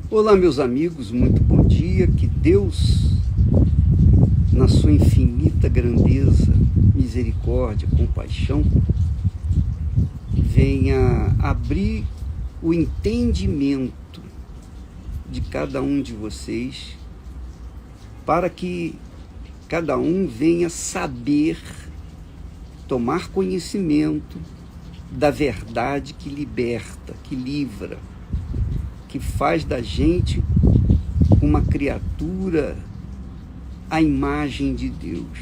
Olá, meus amigos, muito bom dia. Que Deus, na sua infinita grandeza, misericórdia, compaixão, venha abrir o entendimento de cada um de vocês, para que cada um venha saber, tomar conhecimento da verdade que liberta, que livra, que faz da gente uma criatura à imagem de Deus,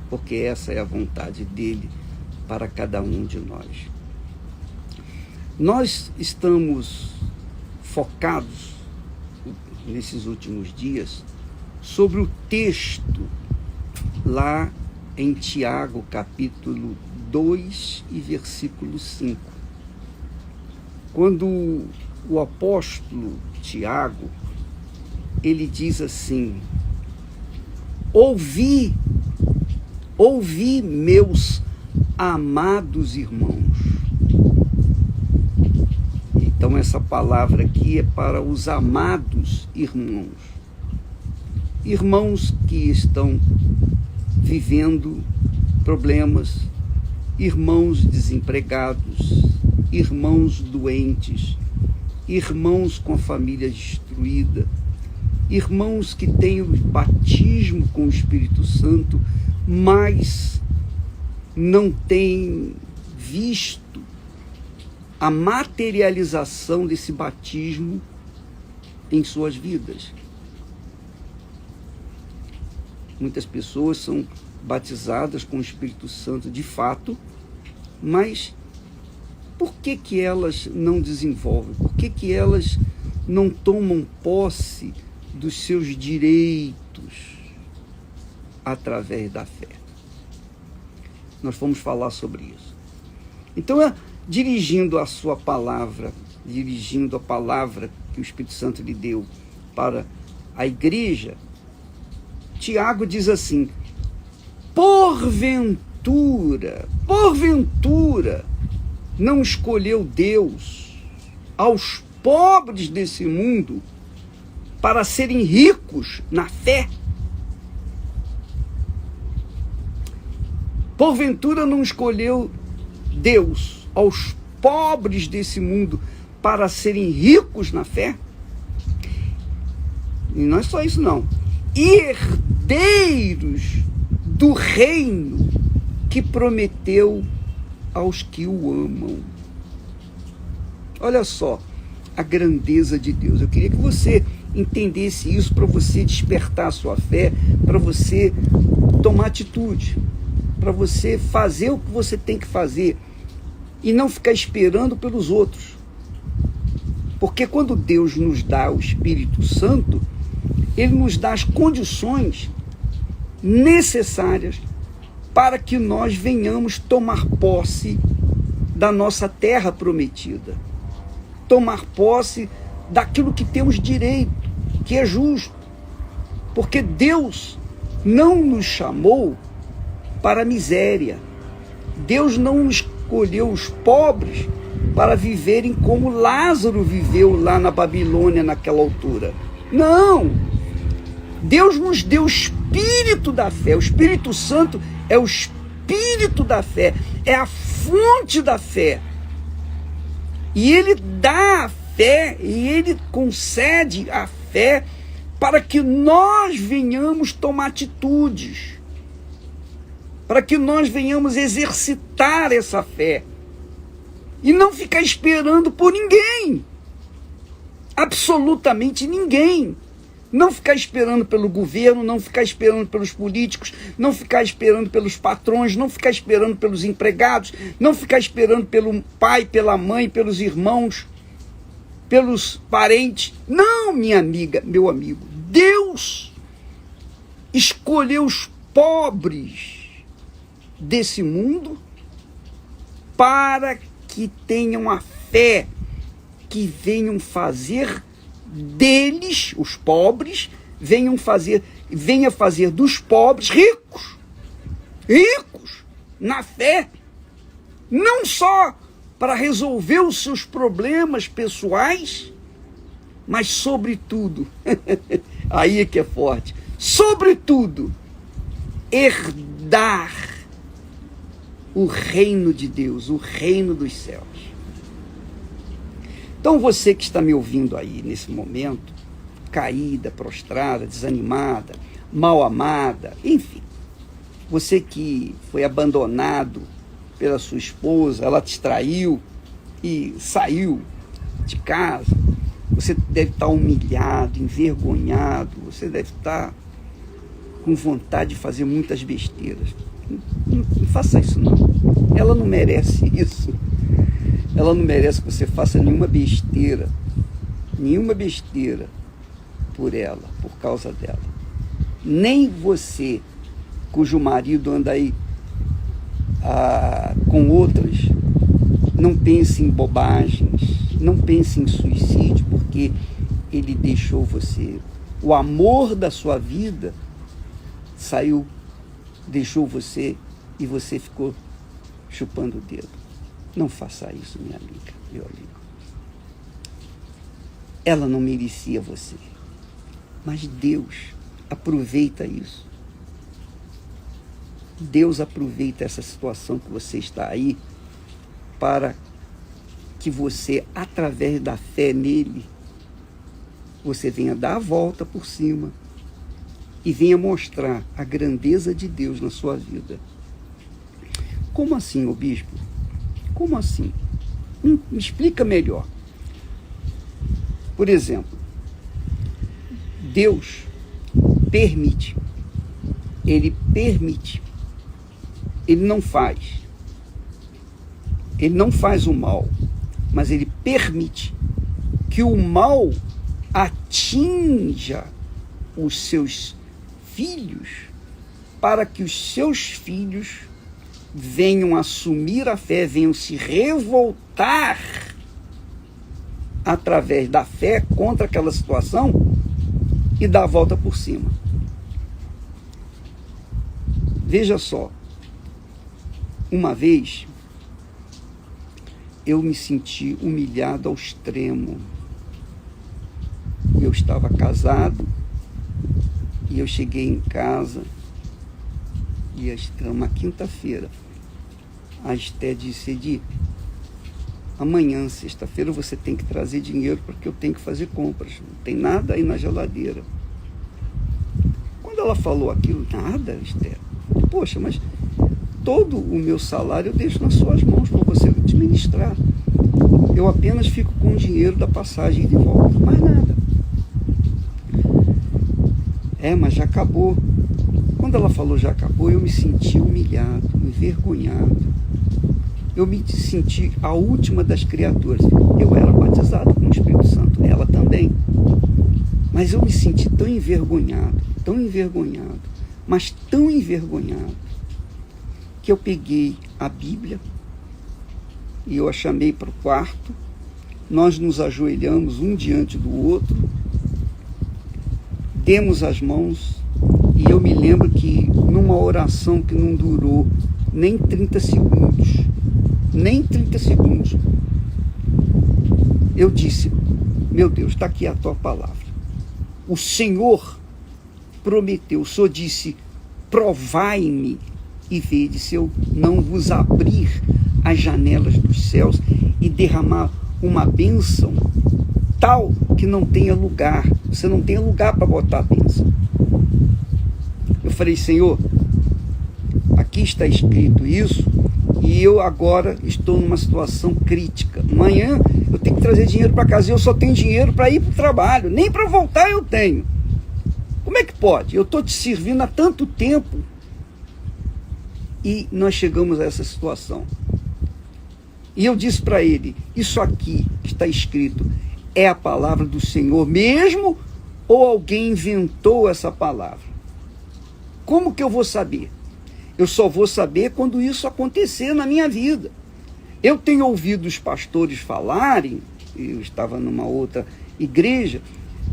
porque essa é a vontade dele para cada um de nós. Nós estamos focados nesses últimos dias sobre o texto lá em Tiago, capítulo 2 e versículo 5. Quando o apóstolo Tiago, ele diz assim: ouvi, meus amados irmãos. Então essa palavra aqui é para os amados irmãos. Irmãos que estão vivendo problemas, irmãos desempregados, irmãos doentes, irmãos com a família destruída, irmãos que têm o batismo com o Espírito Santo, mas não têm visto a materialização desse batismo em suas vidas. Muitas pessoas são batizadas com o Espírito Santo de fato, mas por que elas não desenvolvem? Por que elas não tomam posse dos seus direitos através da fé? Nós vamos falar sobre isso. Então, dirigindo a sua palavra, dirigindo a palavra que o Espírito Santo lhe deu para a igreja, Tiago diz assim: porventura, não escolheu Deus aos pobres desse mundo para serem ricos na fé? Porventura não escolheu Deus aos pobres desse mundo para serem ricos na fé? E não é só isso não. Herdeiros do reino que prometeu aos que o amam. Olha só a grandeza de Deus. Eu queria que você entendesse isso, para você despertar a sua fé, para você tomar atitude, para você fazer o que você tem que fazer e não ficar esperando pelos outros. Porque quando Deus nos dá o Espírito Santo, Ele nos dá as condições necessárias para que nós venhamos tomar posse da nossa terra prometida, tomar posse daquilo que temos direito, que é justo, porque Deus não nos chamou para a miséria. Deus não escolheu os pobres para viverem como Lázaro viveu lá na Babilônia naquela altura. Não! Deus nos deu o espírito da fé. O Espírito Santo é o espírito da fé, é a fonte da fé. E Ele dá a fé, e Ele concede a fé para que nós venhamos tomar atitudes, para que nós venhamos exercitar essa fé e não ficar esperando por ninguém, absolutamente ninguém. Não ficar esperando pelo governo, não ficar esperando pelos políticos, não ficar esperando pelos patrões, não ficar esperando pelos empregados, não ficar esperando pelo pai, pela mãe, pelos irmãos, pelos parentes. Não, minha amiga, meu amigo. Deus escolheu os pobres desse mundo para que tenham a fé, que venham fazer deles, os pobres, venha fazer dos pobres ricos na fé, não só para resolver os seus problemas pessoais, mas sobretudo, aí é que é forte, sobretudo, herdar o reino de Deus, o reino dos céus. Então você que está me ouvindo aí nesse momento, caída, prostrada, desanimada, mal amada, enfim, você que foi abandonado pela sua esposa, ela te traiu e saiu de casa, você deve estar humilhado, envergonhado, você deve estar com vontade de fazer muitas besteiras. Não faça isso não, ela não merece isso, ela não merece que você faça nenhuma besteira por ela, por causa dela. Nem você, cujo marido anda aí com outras, não pense em bobagens, não pense em suicídio, porque ele deixou você. O amor da sua vida saiu, deixou você e você ficou chupando o dedo. Não faça isso, minha amiga, meu amigo. Ela não merecia você, mas Deus aproveita isso. Deus aproveita essa situação que você está aí para que você, através da fé nele, você venha dar a volta por cima e venha mostrar a grandeza de Deus na sua vida. Como assim, ô bispo? Como assim? Me explica melhor. Por exemplo, Deus permite, ele permite, ele não faz o mal, mas ele permite que o mal atinja os seus filhos, para que os seus filhos venham assumir a fé, venham se revoltar através da fé contra aquela situação e dar a volta por cima. Veja só, uma vez eu me senti humilhado ao extremo. Eu estava casado e eu cheguei em casa e era uma quinta-feira. A Esté disse: Edi, amanhã, sexta-feira, você tem que trazer dinheiro porque eu tenho que fazer compras. Não tem nada aí na geladeira. Quando ela falou aquilo, nada, Esté. Poxa, mas todo o meu salário eu deixo nas suas mãos para você administrar. Eu apenas fico com o dinheiro da passagem de volta, mais nada. Mas já acabou. Quando ela falou já acabou, eu me senti humilhado, envergonhado. Eu me senti a última das criaturas. Eu era batizado com o Espírito Santo, ela também. Mas eu me senti tão envergonhado, mas tão envergonhado, que eu peguei a Bíblia e eu a chamei para o quarto, nós nos ajoelhamos um diante do outro, demos as mãos, e eu me lembro que numa oração que não durou nem 30 segundos, eu disse: meu Deus, está aqui a tua palavra. O Senhor prometeu, o Senhor disse: provai-me e vede se eu não vos abrir as janelas dos céus e derramar uma bênção tal que não tenha lugar, você não tenha lugar para botar a bênção. Eu falei: Senhor, aqui está escrito isso e eu agora estou numa situação crítica. Amanhã eu tenho que trazer dinheiro para casa e eu só tenho dinheiro para ir para o trabalho, nem para voltar eu tenho. Como é que pode? Eu estou te servindo há tanto tempo e nós chegamos a essa situação. E eu disse para ele: isso aqui que está escrito é a palavra do Senhor mesmo ou alguém inventou essa palavra? Como que eu vou saber? Eu só vou saber quando isso acontecer na minha vida. Eu tenho ouvido os pastores falarem, eu estava numa outra igreja,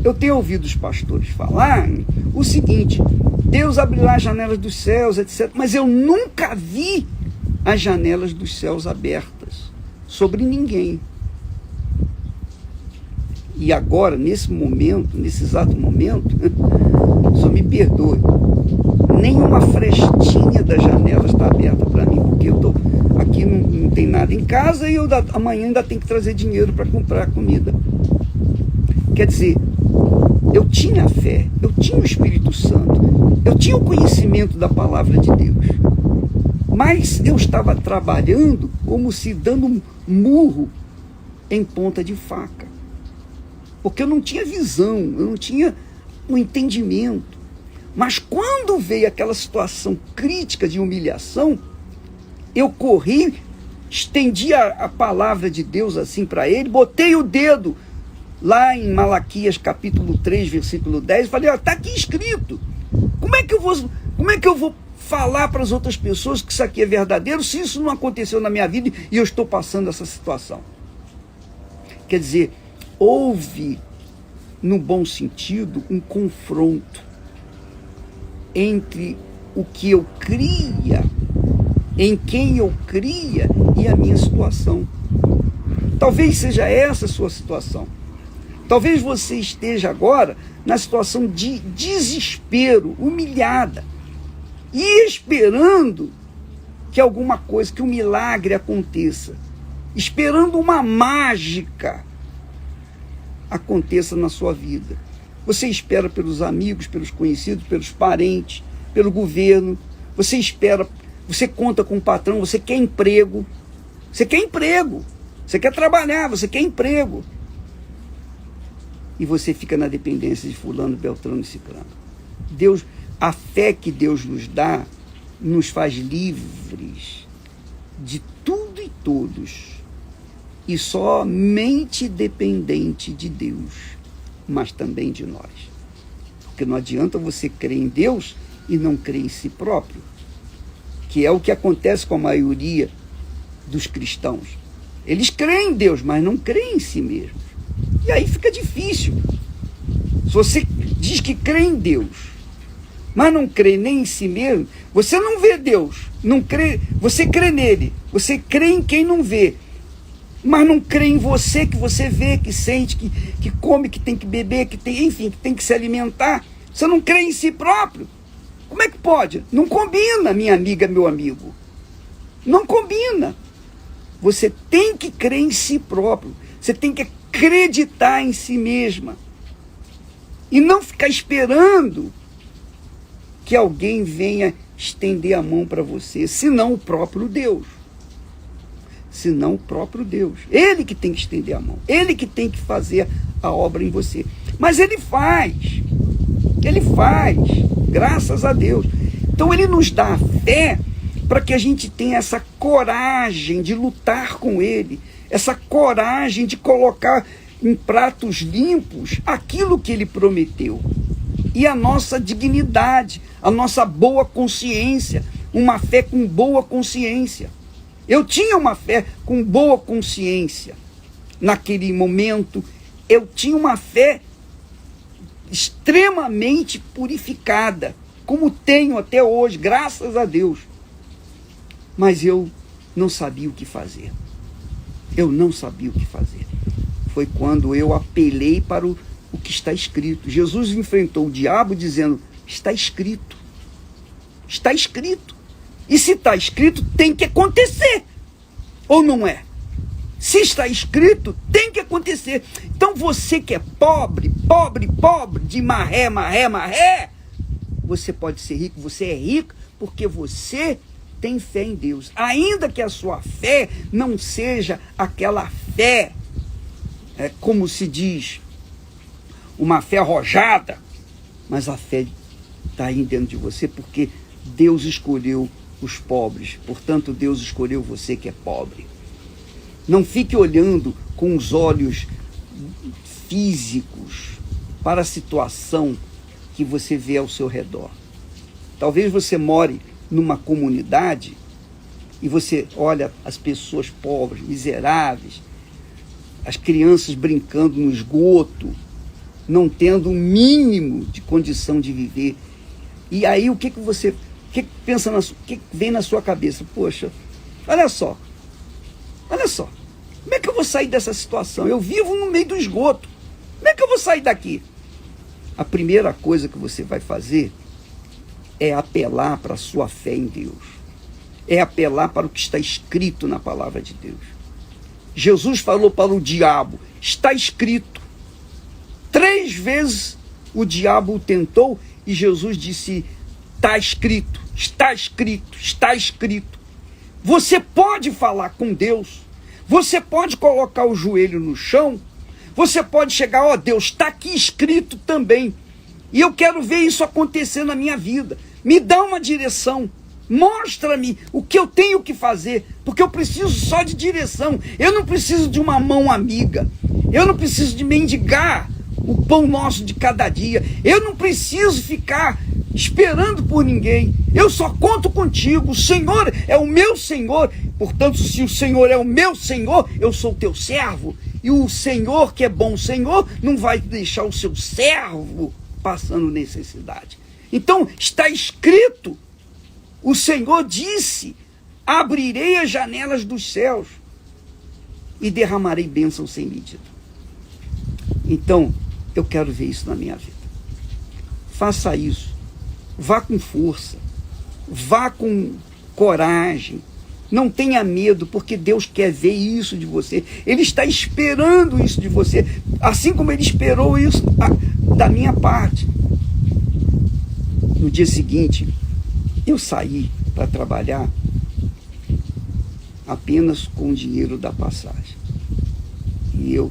eu tenho ouvido os pastores falarem o seguinte: Deus abrirá as janelas dos céus, etc. Mas eu nunca vi as janelas dos céus abertas sobre ninguém. E agora, nesse momento, nesse exato momento, só me perdoe, nenhuma frestinha da janela está aberta para mim, porque eu estou aqui, não tem nada em casa e amanhã ainda tenho que trazer dinheiro para comprar comida. Quer dizer, eu tinha a fé, eu tinha o Espírito Santo, eu tinha o conhecimento da palavra de Deus, mas eu estava trabalhando como se dando um murro em ponta de faca, porque eu não tinha visão, eu não tinha o entendimento. Mas quando veio aquela situação crítica de humilhação, eu corri, estendi a palavra de Deus assim para ele, botei o dedo lá em Malaquias capítulo 3, versículo 10, e falei, está aqui escrito, como é que eu vou falar para as outras pessoas que isso aqui é verdadeiro, se isso não aconteceu na minha vida e eu estou passando essa situação? Quer dizer, houve, no bom sentido, um confronto entre o que eu cria, em quem eu cria e a minha situação. Talvez seja essa a sua situação. Talvez você esteja agora na situação de desespero, humilhada, e esperando que alguma coisa, que um milagre aconteça, esperando uma mágica aconteça na sua vida. Você espera pelos amigos, pelos conhecidos, pelos parentes, pelo governo, você espera, você conta com o patrão, você quer emprego, você quer trabalhar, você quer emprego. E você fica na dependência de fulano, beltrano e ciclano. Deus, a fé que Deus nos dá, nos faz livres de tudo e todos, e somente dependente de Deus, mas também de nós. Porque não adianta você crer em Deus e não crer em si próprio, que é o que acontece com a maioria dos cristãos. Eles creem em Deus, mas não creem em si mesmos. E aí fica difícil. Se você diz que crê em Deus, mas não crê nem em si mesmo, você não vê Deus, não crê, você crê nele, você crê em quem não vê, mas não crê em você, que você vê, que sente, que come, que tem que beber, que tem, enfim, que tem que se alimentar. Você não crê em si próprio. Como é que pode? Não combina, minha amiga, meu amigo. Não combina. Você tem que crer em si próprio. Você tem que acreditar em si mesma. E não ficar esperando que alguém venha estender a mão para você, senão o próprio Deus. Senão o próprio Deus. Ele que tem que estender a mão. Ele que tem que fazer a obra em você. Mas ele faz. Ele faz. Graças a Deus. Então ele nos dá a fé para que a gente tenha essa coragem de lutar com ele. Essa coragem de colocar em pratos limpos aquilo que ele prometeu. E a nossa dignidade, a nossa boa consciência. Uma fé com boa consciência. Eu tinha uma fé com boa consciência. Naquele momento, eu tinha uma fé extremamente purificada, como tenho até hoje, graças a Deus. Mas eu não sabia o que fazer. Eu não sabia o que fazer. Foi quando eu apelei para o que está escrito. Jesus enfrentou o diabo dizendo, está escrito. Está escrito. E se está escrito, tem que acontecer. Ou não é? Se está escrito, tem que acontecer. Então você que é pobre, de maré, você pode ser rico. Você é rico porque você tem fé em Deus. Ainda que a sua fé não seja aquela fé, como se diz, uma fé arrojada, mas a fé está aí dentro de você porque Deus escolheu os pobres, portanto Deus escolheu você que é pobre. Não fique olhando com os olhos físicos para a situação que você vê ao seu redor. Talvez você more numa comunidade e você olha as pessoas pobres, miseráveis, as crianças brincando no esgoto, não tendo o mínimo de condição de viver. E aí o que você pensa, o que vem na sua cabeça? Poxa, olha só, como é que eu vou sair dessa situação? Eu vivo no meio do esgoto, Como é que eu vou sair daqui? A primeira coisa que você vai fazer é apelar para a sua fé em Deus. É apelar para o que está escrito na palavra de Deus. Jesus falou para o diabo, está escrito. 3 vezes o diabo o tentou e Jesus disse, está escrito, está escrito, está escrito. Você pode falar com Deus, você pode colocar o joelho no chão, você pode chegar, ó Deus, está aqui escrito também. E eu quero ver isso acontecer na minha vida. Me dá uma direção. Mostra-me o que eu tenho que fazer, porque eu preciso só de direção. Eu não preciso de uma mão amiga. Eu não preciso de mendigar o pão nosso de cada dia. Eu não preciso ficar esperando por ninguém. Eu só conto contigo. O Senhor é o meu Senhor. Portanto, se o Senhor é o meu Senhor, eu sou teu servo. E o Senhor, que é bom Senhor, não vai deixar o seu servo passando necessidade. Então, está escrito. O Senhor disse, abrirei as janelas dos céus e derramarei bênção sem medida. Então, eu quero ver isso na minha vida. Faça isso. Vá com força. Vá com coragem. Não tenha medo, porque Deus quer ver isso de você. Ele está esperando isso de você, assim como Ele esperou isso da minha parte. No dia seguinte, eu saí para trabalhar apenas com o dinheiro da passagem. E eu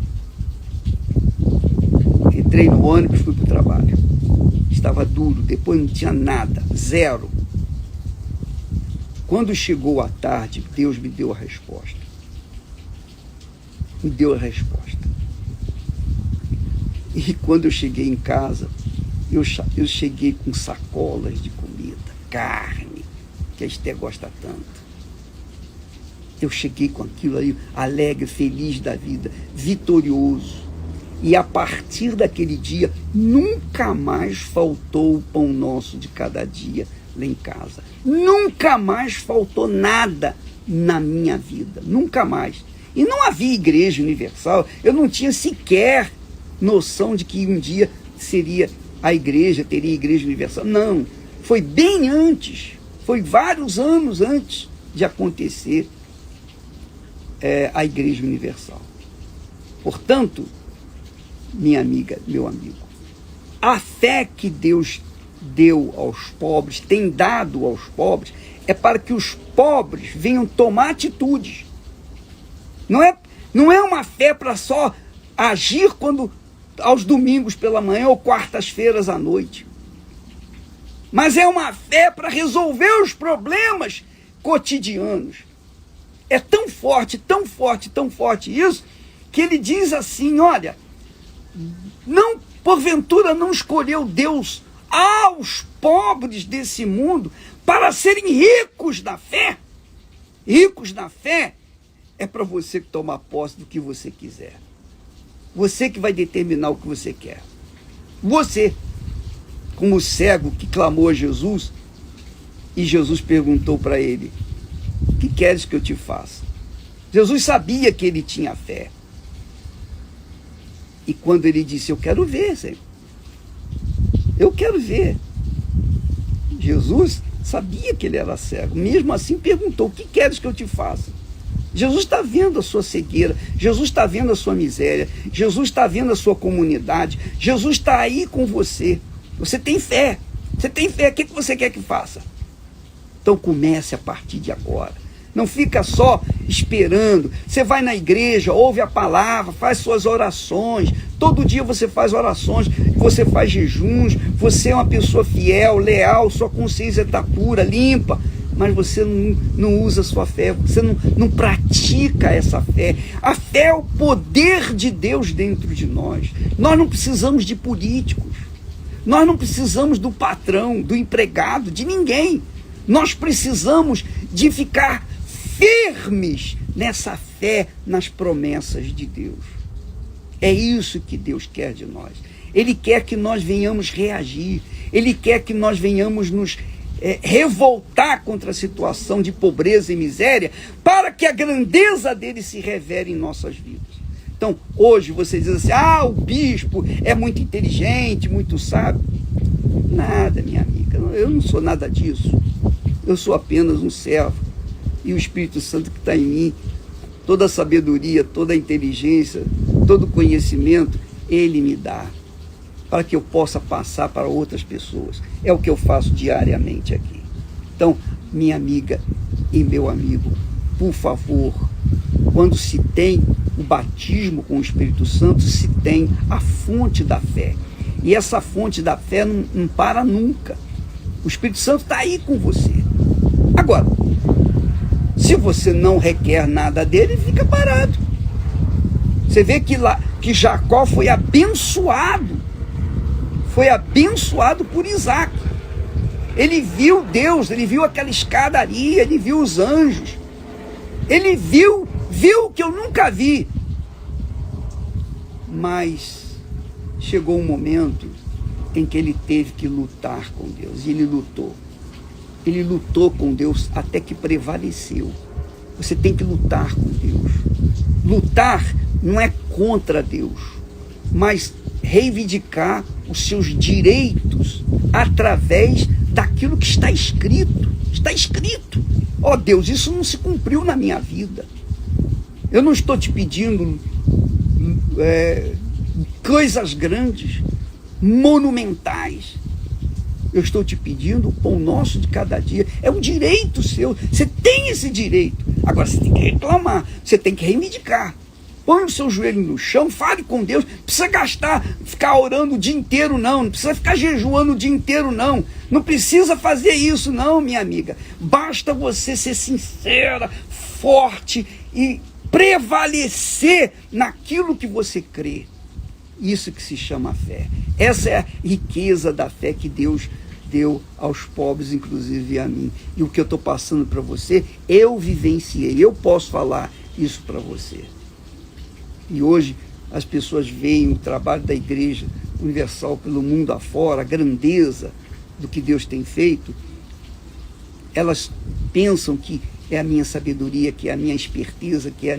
entrei no ônibus e fui para o trabalho. Estava duro, depois não tinha nada, zero. Quando chegou a tarde, Deus me deu a resposta. Me deu a resposta. E quando eu cheguei em casa, eu cheguei com sacolas de comida, carne, que a Esther gosta tanto. Eu cheguei com aquilo aí, alegre, feliz da vida, vitorioso. E a partir daquele dia, nunca mais faltou o pão nosso de cada dia lá em casa. Nunca mais faltou nada na minha vida, nunca mais. E não havia igreja universal, eu não tinha sequer noção de que um dia seria a igreja, teria igreja universal. Não, foi bem antes, foi vários anos antes de acontecer a igreja universal. Portanto, minha amiga, meu amigo, a fé que Deus deu aos pobres, tem dado aos pobres, é para que os pobres venham tomar atitudes. Não é uma fé para só agir quando aos domingos pela manhã ou quartas-feiras à noite. Mas é uma fé para resolver os problemas cotidianos. É tão forte, tão forte, tão forte isso, que ele diz assim, olha, não, porventura não escolheu Deus aos pobres desse mundo para serem ricos na fé? Ricos na fé é para você tomar posse do que você quiser. Você que vai determinar o que você quer. Você, como o cego que clamou a Jesus, e Jesus perguntou para ele, o que queres que eu te faça? Jesus sabia que ele tinha fé. E quando ele disse, eu quero ver, Senhor. Eu quero ver. Jesus sabia que ele era cego. Mesmo assim perguntou, o que queres que eu te faça? Jesus está vendo a sua cegueira. Jesus está vendo a sua miséria. Jesus está vendo a sua comunidade. Jesus está aí com você. Você tem fé. Você tem fé. O que você quer que faça? Então comece a partir de agora. Não fica só esperando. Você vai na igreja, ouve a palavra, faz suas orações. Todo dia você faz orações, você faz jejuns. Você é uma pessoa fiel, leal, sua consciência está pura, limpa. Mas você não usa a sua fé, você não pratica essa fé. A fé é o poder de Deus dentro de nós. Nós não precisamos de políticos. Nós não precisamos do patrão, do empregado, de ninguém. Nós precisamos de ficar firmes nessa fé, nas promessas de Deus. É isso que Deus quer de nós. Ele quer que nós venhamos reagir. Ele quer que nós venhamos nos revoltar contra a situação de pobreza e miséria, para que a grandeza dele se revele em nossas vidas. Então, hoje você diz assim, o bispo é muito inteligente, muito sábio. Nada, minha amiga, eu não sou nada disso. Eu sou apenas um servo. E o Espírito Santo que está em mim, toda a sabedoria, toda a inteligência, todo o conhecimento, Ele me dá, para que eu possa passar para outras pessoas. É o que eu faço diariamente aqui. Então, minha amiga e meu amigo, por favor, quando se tem o batismo com o Espírito Santo, se tem a fonte da fé. E essa fonte da fé não para nunca. O Espírito Santo está aí com você. Agora, se você não requer nada dele, fica parado. Você vê que Jacó foi abençoado por Isaac. Ele viu Deus, ele viu aquela escadaria, ele viu os anjos. Ele viu que eu nunca vi. Mas chegou um momento em que ele teve que lutar com Deus. E ele lutou. Ele lutou com Deus até que prevaleceu. Você tem que lutar com Deus. Lutar não é contra Deus, mas reivindicar os seus direitos através daquilo que está escrito. Está escrito. Ó Deus, isso não se cumpriu na minha vida. Eu não estou te pedindo coisas grandes, monumentais. Eu estou te pedindo o pão nosso de cada dia. É um direito seu. Você tem esse direito. Agora você tem que reclamar. Você tem que reivindicar. Põe o seu joelho no chão, fale com Deus. Não precisa ficar orando o dia inteiro, não. Não precisa ficar jejuando o dia inteiro, não. Não precisa fazer isso, não, minha amiga. Basta você ser sincera, forte e prevalecer naquilo que você crê. Isso que se chama fé. Essa é a riqueza da fé que Deus deu aos pobres, inclusive a mim. E o que eu estou passando para você, eu vivenciei. Eu posso falar isso para você. E hoje as pessoas veem o trabalho da Igreja Universal pelo mundo afora, a grandeza do que Deus tem feito. Elas pensam que é a minha sabedoria, que é a minha esperteza, que é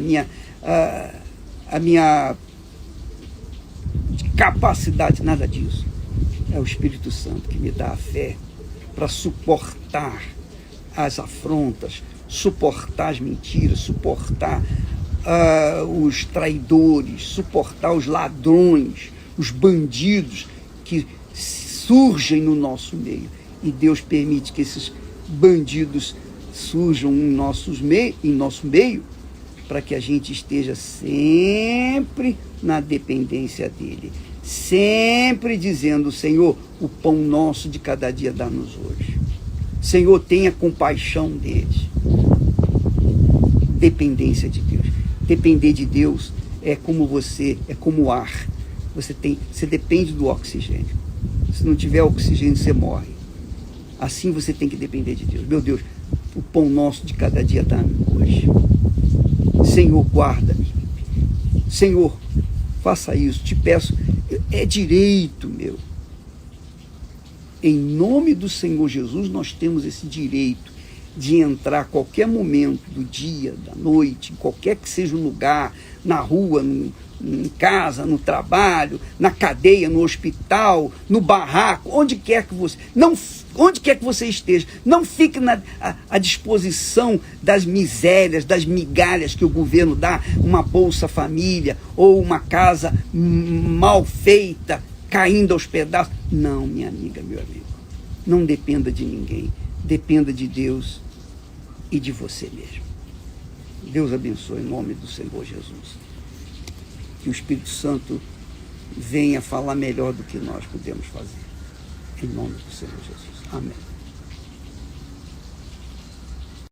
a minha capacidade, nada disso. É o Espírito Santo que me dá a fé para suportar as afrontas, suportar as mentiras, suportar os traidores, suportar os ladrões, os bandidos que surgem no nosso meio. E Deus permite que esses bandidos surjam em nosso meio, para que a gente esteja sempre na dependência dele, sempre dizendo: Senhor, o pão nosso de cada dia dá-nos hoje. Senhor, tenha compaixão deles. Dependência de Deus. Depender de Deus é como é como o ar. Você depende do oxigênio. Se não tiver oxigênio, você morre. Assim você tem que depender de Deus. Meu Deus, o pão nosso de cada dia dá-nos hoje. Senhor, guarda-me. Senhor, faça isso, te peço, é direito meu. Em nome do Senhor Jesus, nós temos esse direito de entrar a qualquer momento do dia, da noite, em qualquer que seja o lugar, na rua, em casa, no trabalho, na cadeia, no hospital, no barraco, onde quer que você esteja. Não fique à disposição das misérias, das migalhas que o governo dá, uma Bolsa Família ou uma casa mal feita, caindo aos pedaços. Não, minha amiga, meu amigo, não dependa de ninguém, dependa de Deus e de você mesmo. Deus abençoe em nome do Senhor Jesus. Que o Espírito Santo venha falar melhor do que nós podemos fazer. Em nome do Senhor Jesus. Amém.